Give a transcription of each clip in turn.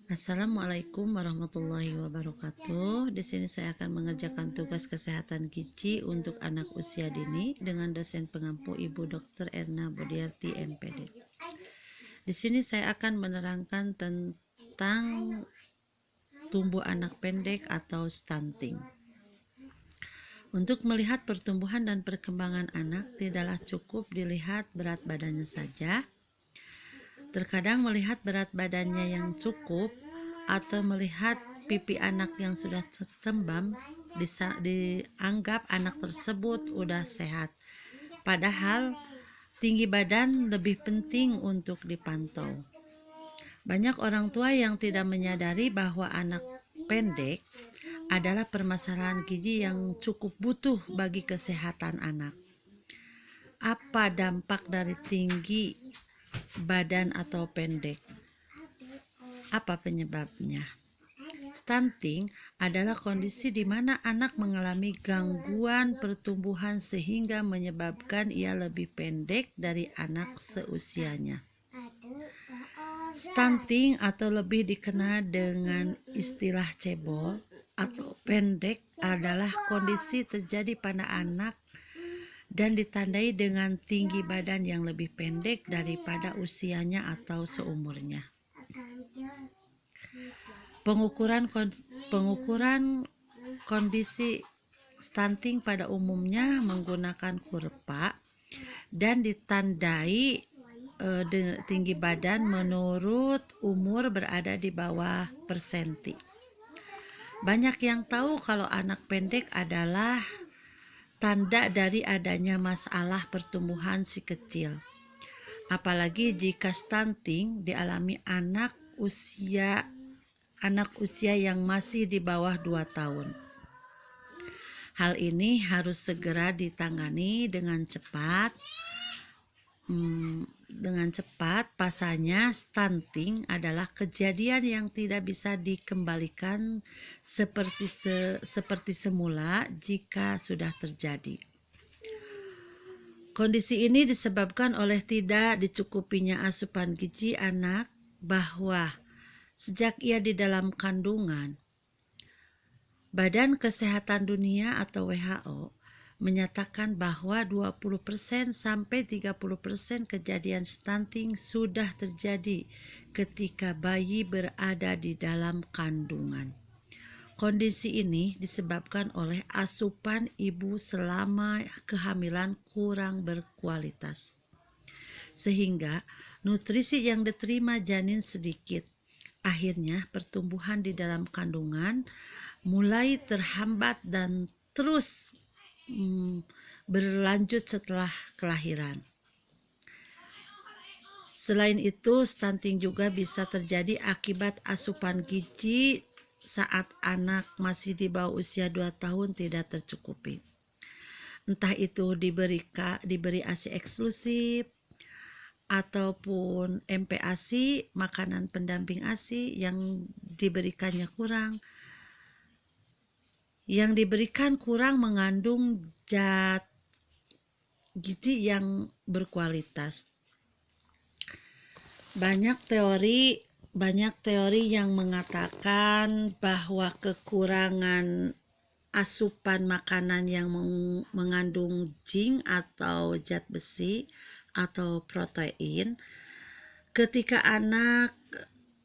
Assalamualaikum warahmatullahi wabarakatuh. Di sini saya akan mengerjakan tugas kesehatan gizi untuk anak usia dini dengan dosen pengampu Ibu Dr. Erna Budiarti MPD. Di sini saya akan menerangkan tentang tumbuh anak pendek atau stunting. Untuk melihat pertumbuhan dan perkembangan anak tidaklah cukup dilihat berat badannya saja. Terkadang melihat berat badannya yang cukup atau melihat pipi anak yang sudah tembam dianggap anak tersebut udah sehat. Padahal tinggi badan lebih penting untuk dipantau. Banyak orang tua yang tidak menyadari bahwa anak pendek adalah permasalahan gizi yang cukup butuh bagi kesehatan anak. Apa dampak dari tinggi badan atau pendek? Apa penyebabnya? Stunting adalah kondisi di mana anak mengalami gangguan pertumbuhan sehingga menyebabkan ia lebih pendek dari anak seusianya. Stunting atau lebih dikenal dengan istilah cebol atau pendek adalah kondisi terjadi pada anak dan ditandai dengan tinggi badan yang lebih pendek daripada usianya atau seumurnya. Pengukuran kondisi stunting pada umumnya menggunakan kurva dan ditandai tinggi badan menurut umur berada di bawah persenti. Banyak yang tahu kalau anak pendek adalah tanda dari adanya masalah pertumbuhan si kecil. Apalagi jika stunting dialami anak usia yang masih di bawah 2 tahun. Hal ini harus segera ditangani dengan cepat. Pasalnya stunting adalah kejadian yang tidak bisa dikembalikan seperti semula jika sudah terjadi. Kondisi ini disebabkan oleh tidak dicukupinya asupan gizi anak, bahwa sejak ia di dalam kandungan, Badan Kesehatan Dunia atau WHO menyatakan bahwa 20% sampai 30% kejadian stunting sudah terjadi ketika bayi berada di dalam kandungan. Kondisi ini disebabkan oleh asupan ibu selama kehamilan kurang berkualitas, sehingga nutrisi yang diterima janin sedikit. Akhirnya pertumbuhan di dalam kandungan mulai terhambat dan terus berlanjut setelah kelahiran. Selain itu, stunting juga bisa terjadi akibat asupan gizi saat anak masih di bawah usia 2 tahun tidak tercukupi. Entah itu diberi ASI eksklusif ataupun MPASI, makanan pendamping ASI yang diberikannya kurang. Yang diberikan kurang mengandung zat gizi yang berkualitas. Banyak teori yang mengatakan bahwa kekurangan asupan makanan yang mengandung zinc atau zat besi atau protein ketika anak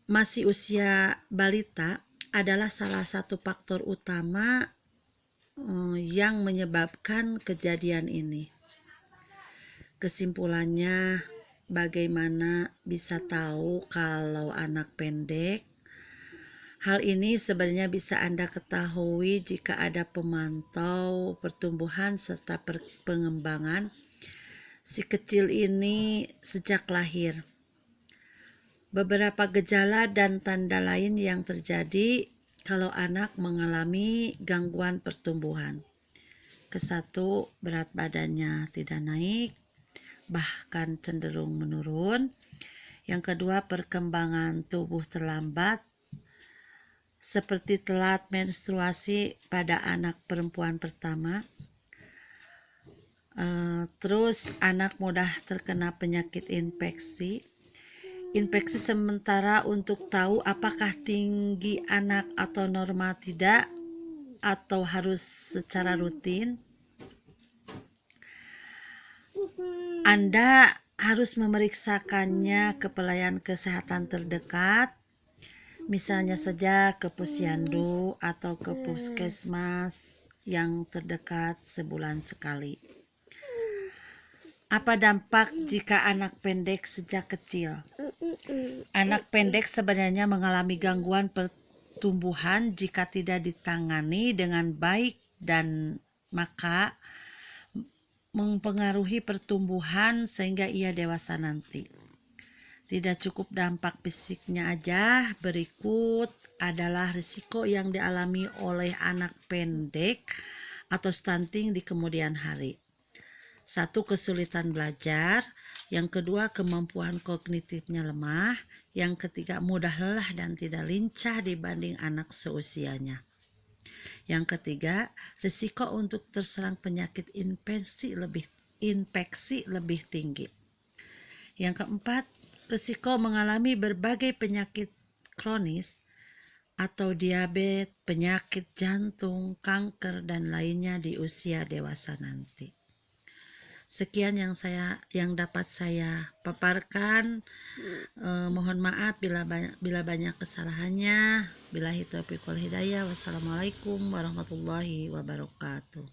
masih usia balita adalah salah satu faktor utama yang menyebabkan kejadian ini. Kesimpulannya, bagaimana bisa tahu kalau anak pendek? Hal ini sebenarnya bisa Anda ketahui jika ada pemantau pertumbuhan serta pengembangan si kecil ini sejak lahir. Beberapa gejala dan tanda lain yang terjadi kalau anak mengalami gangguan pertumbuhan. Kesatu, berat badannya tidak naik, bahkan cenderung menurun. Yang kedua, perkembangan tubuh terlambat, seperti telat menstruasi pada anak perempuan pertama. Terus anak mudah terkena penyakit infeksi. infeksi sementara untuk tahu apakah tinggi anak atau normal tidak atau harus secara rutin. Anda harus memeriksakannya ke pelayan kesehatan terdekat, misalnya saja ke posyandu atau ke puskesmas yang terdekat sebulan sekali. Apa dampak jika anak pendek sejak kecil? Anak pendek sebenarnya mengalami gangguan pertumbuhan jika tidak ditangani dengan baik dan maka mempengaruhi pertumbuhan sehingga ia dewasa nanti. Tidak cukup dampak fisiknya aja, berikut adalah risiko yang dialami oleh anak pendek atau stunting di kemudian hari. 1. Kesulitan belajar. Yang kedua, kemampuan kognitifnya lemah. Yang ketiga, mudah lelah dan tidak lincah dibanding anak seusianya. Yang ketiga, risiko untuk terserang penyakit infeksi lebih tinggi. Yang keempat, risiko mengalami berbagai penyakit kronis atau diabetes, penyakit jantung, kanker, dan lainnya di usia dewasa nanti. Sekian yang dapat saya paparkan. Mohon maaf bila banyak kesalahannya. Billahi taufiq wal hidayah. Wassalamualaikum warahmatullahi wabarakatuh.